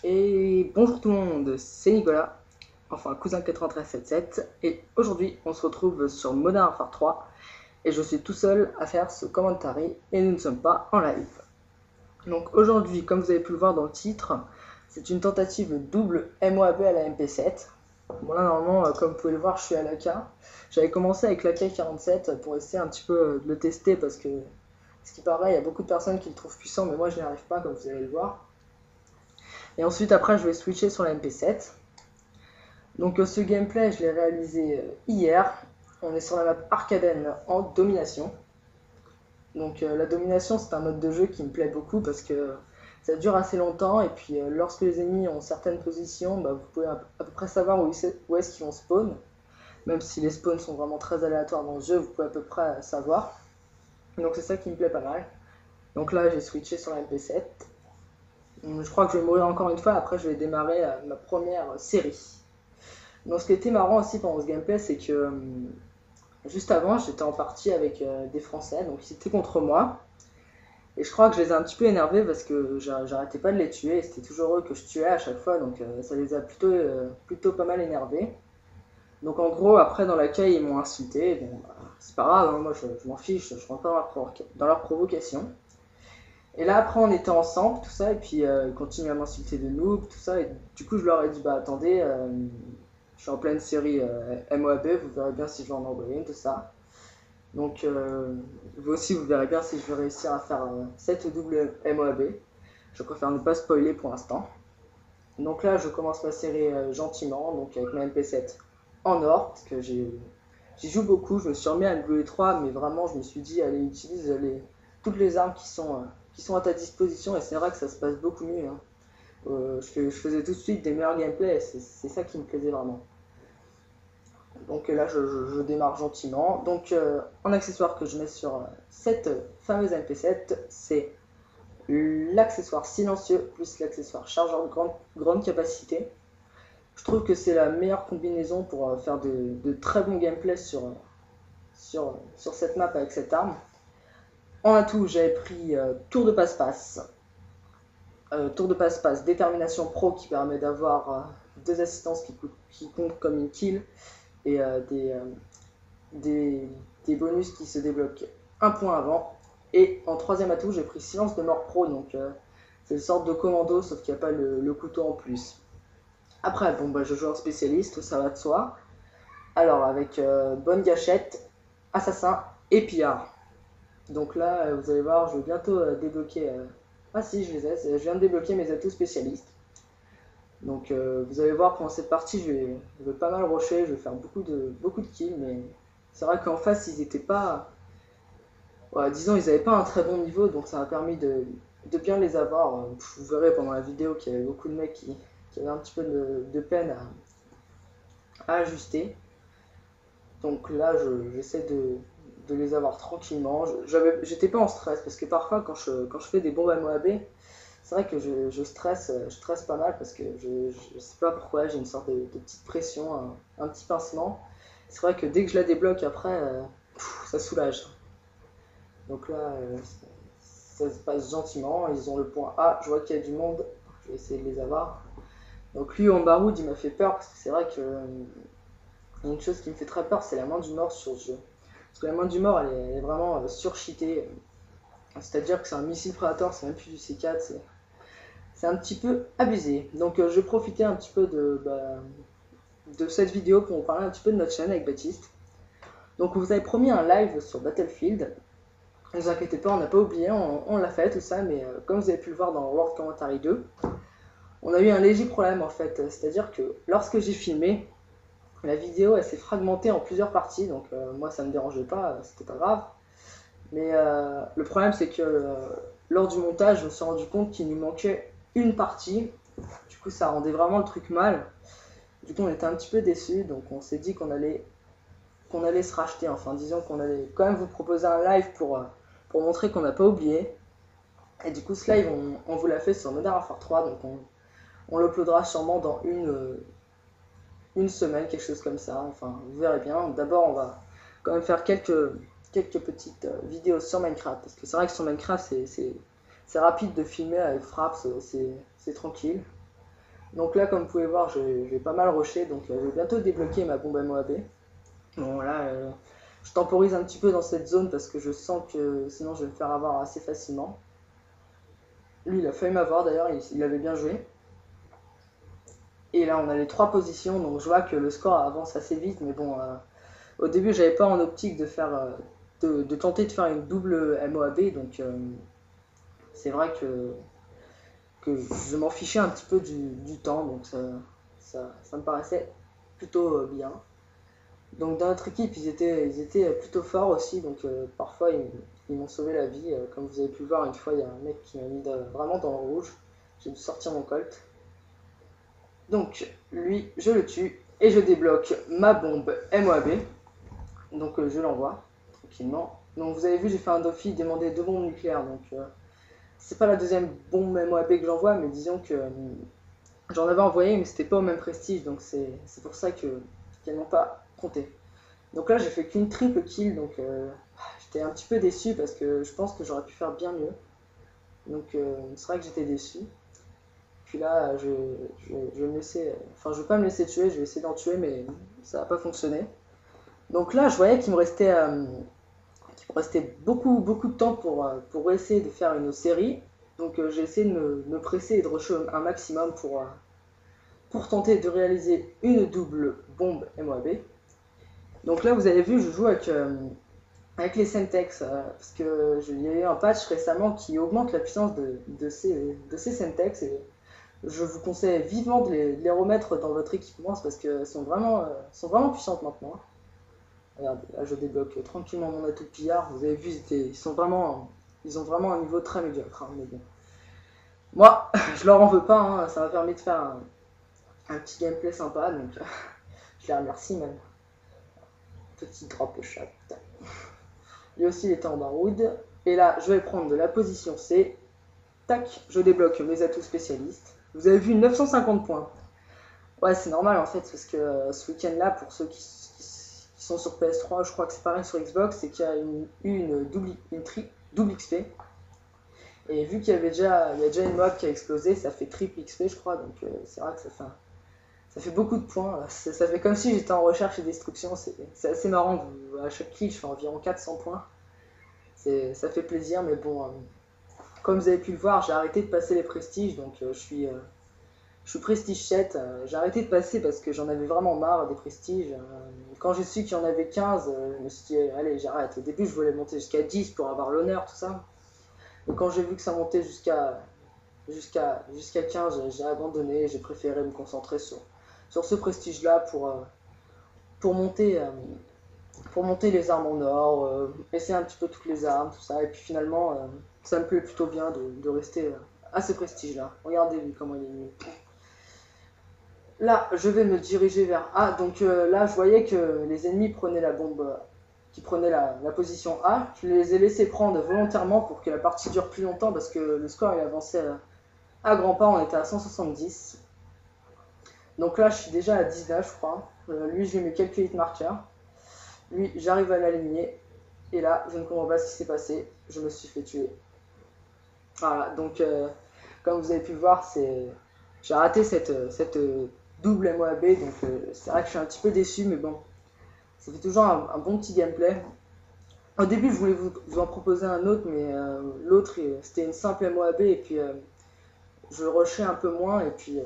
Et bonjour tout le monde, c'est Nicolas, enfin cousin 9377, et aujourd'hui on se retrouve sur Modern Warfare 3, et je suis tout seul à faire ce commentary, et nous ne sommes pas en live. Donc aujourd'hui, comme vous avez pu le voir dans le titre, c'est une tentative double MOAB à la MP7. Bon là normalement, comme vous pouvez le voir, je suis à l'AK. J'avais commencé avec l'AK-47 pour essayer un petit peu de le tester, parce que, ce qui paraît, il y a beaucoup de personnes qui le trouvent puissant, mais moi je n'y arrive pas, comme vous allez le voir. Et ensuite, après, je vais switcher sur la MP7. Donc, ce gameplay, je l'ai réalisé hier. On est sur la map Arcaden en domination. Donc, la domination, c'est un mode de jeu qui me plaît beaucoup parce que ça dure assez longtemps. Et puis, lorsque les ennemis ont certaines positions, bah, vous pouvez à peu près savoir où est-ce qu'ils vont spawn. Même si les spawns sont vraiment très aléatoires dans le jeu, vous pouvez à peu près savoir. Donc, c'est ça qui me plaît pas mal. Donc là, j'ai switché sur la MP7. Je crois que je vais mourir encore une fois, après je vais démarrer ma première série. Donc ce qui était marrant aussi pendant ce gameplay, c'est que juste avant, j'étais en partie avec des Français, donc ils étaient contre moi. Et je crois que je les ai un petit peu énervés parce que j'arrêtais pas de les tuer, et c'était toujours eux que je tuais à chaque fois, donc ça les a plutôt pas mal énervés. Donc en gros, après dans la caille, ils m'ont insulté, bon, bah, c'est pas grave, hein, moi je m'en fiche, je rentre pas dans leur provocation. Et là, après, on était ensemble, tout ça, et puis ils continuent à m'insulter de noob, tout ça, et du coup, je leur ai dit, bah attendez, je suis en pleine série MOAB, vous verrez bien si je vais en envoyer une, tout ça. Donc, vous aussi, vous verrez bien si je vais réussir à faire cette double MOAB. Je préfère ne pas spoiler pour l'instant. Donc là, je commence ma série gentiment, donc avec ma MP7 en or, parce que j'y joue beaucoup, je me suis remis à WE3, mais vraiment, je me suis dit, allez, utilise toutes les armes qui sont à ta disposition, et c'est vrai que ça se passe beaucoup mieux. Hein. Je faisais tout de suite des meilleurs gameplays, c'est ça qui me plaisait vraiment. Donc là, je démarre gentiment. Donc, un accessoire que je mets sur cette fameuse MP7, c'est l'accessoire silencieux plus l'accessoire chargeur de grande capacité. Je trouve que c'est la meilleure combinaison pour faire de très bons gameplays sur cette map avec cette arme. En atout, j'avais pris tour de passe-passe. Tour de passe-passe, détermination pro qui permet d'avoir deux assistances qui comptent comme une kill et des, des bonus qui se débloquent un point avant. Et en troisième atout, j'ai pris silence de mort pro, donc c'est une sorte de commando, sauf qu'il n'y a pas le couteau en plus. Après, bon, bah, je joue en spécialiste, ça va de soi. Alors, avec bonne gâchette, assassin et pillard. Donc là, vous allez voir, je vais bientôt débloquer. Ah si, je les ai, je viens de débloquer mes atouts spécialistes. Donc vous allez voir pendant cette partie, je vais pas mal rusher, je vais faire beaucoup de kills, mais c'est vrai qu'en face, ils étaient pas. Ouais, disons, ils n'avaient pas un très bon niveau, donc ça m'a permis de bien les avoir. Vous verrez pendant la vidéo qu'il y avait beaucoup de mecs qui avaient un petit peu de peine à ajuster. Donc là, j'essaie de les avoir tranquillement. J'étais pas en stress parce que parfois, quand je fais des bombes à Moabé, c'est vrai que je stresse pas mal parce que je sais pas pourquoi, j'ai une sorte de petite pression, un petit pincement. C'est vrai que dès que je la débloque après, ça soulage. Donc là, ça se passe gentiment. Ils ont le point A, je vois qu'il y a du monde, je vais essayer de les avoir. Donc lui, en baroud, il m'a fait peur parce que c'est vrai que une chose qui me fait très peur, c'est la main du mort sur ce jeu. Parce que la main du mort, elle est vraiment surcheatée. C'est-à-dire que c'est un missile Predator, c'est même plus du C4, c'est un petit peu abusé. Donc je vais profiter un petit peu de cette vidéo pour vous parler un petit peu de notre chaîne avec Baptiste. Donc vous avez promis un live sur Battlefield. Ne vous inquiétez pas, on n'a pas oublié, on l'a fait tout ça, mais comme vous avez pu le voir dans World Commentary 2, on a eu un léger problème en fait. C'est-à-dire que lorsque j'ai filmé, la vidéo elle s'est fragmentée en plusieurs parties, donc moi ça me dérangeait pas, c'était pas grave. Mais le problème c'est que lors du montage, je me suis rendu compte qu'il nous manquait une partie. Du coup, ça rendait vraiment le truc mal. Du coup, on était un petit peu déçus, donc on s'est dit qu'on allait se racheter. Enfin, disons qu'on allait quand même vous proposer un live pour montrer qu'on n'a pas oublié. Et du coup, ce live, on vous l'a fait sur Modern Warfare 3, donc on l'uploadera sûrement dans une semaine, quelque chose comme ça. Enfin, vous verrez bien. D'abord, on va quand même faire quelques petites vidéos sur Minecraft, parce que c'est vrai que sur Minecraft, c'est rapide de filmer avec Fraps, c'est tranquille. Donc là, comme vous pouvez voir, j'ai pas mal rushé, donc je vais bientôt débloquer ma bombe MOAB. Bon là, je temporise un petit peu dans cette zone parce que je sens que sinon je vais me faire avoir assez facilement. Lui, il a failli m'avoir d'ailleurs, il avait bien joué. Et là, on a les 3 positions, donc je vois que le score avance assez vite, mais bon, au début, j'avais pas en optique de faire, de tenter de faire une double MOAB, donc c'est vrai que je m'en fichais un petit peu du temps, donc ça me paraissait plutôt bien. Donc dans notre équipe, ils étaient plutôt forts aussi, donc parfois ils m'ont sauvé la vie. Comme vous avez pu le voir, une fois, il y a un mec qui m'a mis vraiment dans le rouge. J'ai dû sortir mon colt. Donc lui, je le tue et je débloque ma bombe MOAB. Donc je l'envoie tranquillement. Donc vous avez vu, j'ai fait un Dofi demander 2 bombes nucléaires. Donc c'est pas la deuxième bombe MOAB que j'envoie, mais disons que j'en avais envoyé, mais c'était pas au même prestige. Donc c'est pour ça qu'elles n'ont pas compté. Donc là, j'ai fait qu'une triple kill, donc j'étais un petit peu déçu parce que je pense que j'aurais pu faire bien mieux. Donc c'est vrai que j'étais déçu. Puis là, je vais me laisser. Enfin, je vais pas me laisser tuer, je vais essayer d'en tuer, mais ça n'a pas fonctionné. Donc là, je voyais qu'il me restait beaucoup de temps pour essayer de faire une série. Donc j'ai essayé de me presser et de rusher un maximum pour tenter de réaliser une double bombe MOAB. Donc là, vous avez vu, je joue avec les Semtex, parce qu'il y a eu un patch récemment qui augmente la puissance de ces Semtex, et je vous conseille vivement de les remettre dans votre équipement, parce qu'elles sont vraiment puissantes maintenant. Regardez, là je débloque tranquillement mon atout pillard, vous avez vu, ils ont vraiment un niveau très médiocre, hein, mais bon. Moi, je leur en veux pas, hein, ça m'a permis de faire un petit gameplay sympa, donc je les remercie même. Petit drop chat. Lui aussi il était en baroud. Et là, je vais prendre de la position C. Tac, je débloque mes atouts spécialistes. Vous avez vu 950 points. Ouais, c'est normal en fait, parce que ce week-end-là, pour ceux qui sont sur PS3, je crois que c'est pareil sur Xbox, c'est qu'il y a eu une double XP. Et vu qu'il y a déjà une mob qui a explosé, ça fait triple XP, je crois. Donc c'est vrai que ça fait beaucoup de points. Ça fait comme si j'étais en recherche et destruction. C'est assez marrant. À chaque kill, je fais environ 400 points. Ça fait plaisir, mais bon, comme vous avez pu le voir, j'ai arrêté de passer les prestiges. Donc je suis prestige 7. J'ai arrêté de passer parce que j'en avais vraiment marre des prestiges. Quand j'ai su qu'il y en avait 15, je me suis dit, allez, j'arrête. Au début, je voulais monter jusqu'à 10 pour avoir l'honneur, tout ça. Et quand j'ai vu que ça montait jusqu'à 15, j'ai abandonné. J'ai préféré me concentrer sur ce prestige-là pour monter les armes en or, essayer un petit peu toutes les armes, tout ça. Et puis finalement, ça me plaît plutôt bien de rester à ce prestige-là. Regardez-lui comment il est mis. Là, je vais me diriger vers A. Donc là, je voyais que les ennemis prenaient la bombe, qui prenaient la position A. Je les ai laissés prendre volontairement pour que la partie dure plus longtemps parce que le score il avançait à grands pas. On était à 170. Donc là, je suis déjà à 19, je crois. Lui, je vais me calculer de marqueur. Lui, j'arrive à l'aligner. Et là, je ne comprends pas ce qui s'est passé. Je me suis fait tuer. Voilà, donc comme vous avez pu le voir, j'ai raté cette double MOAB. Donc c'est vrai que je suis un petit peu déçu, mais bon, ça fait toujours un bon petit gameplay. Au début, je voulais vous en proposer un autre, mais l'autre, c'était une simple MOAB. Et puis, je rushais un peu moins. Et puis,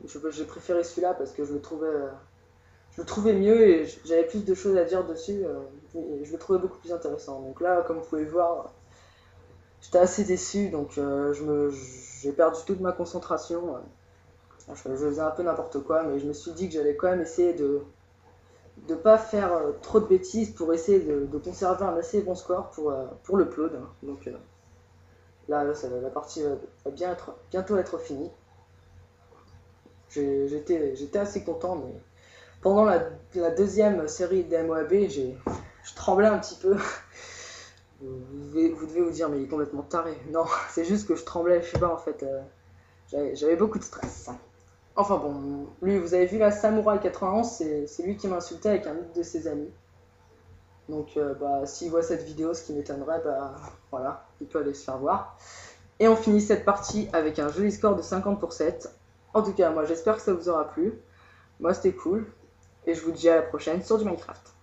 j'ai préféré celui-là parce que je le trouvais mieux et j'avais plus de choses à dire dessus. Et je le trouvais beaucoup plus intéressant. Donc là, comme vous pouvez le voir, j'étais assez déçu. Donc j'ai perdu toute ma concentration. Je faisais un peu n'importe quoi, mais je me suis dit que j'allais quand même essayer de ne pas faire trop de bêtises pour essayer de conserver un assez bon score pour le upload. Donc là, la partie va bientôt être finie. J'étais assez content, mais pendant la deuxième série d'MOAB, je tremblais un petit peu. Vous devez vous dire, mais il est complètement taré. Non, c'est juste que je tremblais, je sais pas en fait. J'avais beaucoup de stress. Enfin bon, lui, vous avez vu la Samouraï 91, c'est lui qui m'a insulté avec un autre de ses amis. Donc s'il voit cette vidéo, ce qui m'étonnerait, voilà, il peut aller se faire voir. Et on finit cette partie avec un joli score de 50 pour 7. En tout cas, moi j'espère que ça vous aura plu. Moi c'était cool. Et je vous dis à la prochaine sur du Minecraft.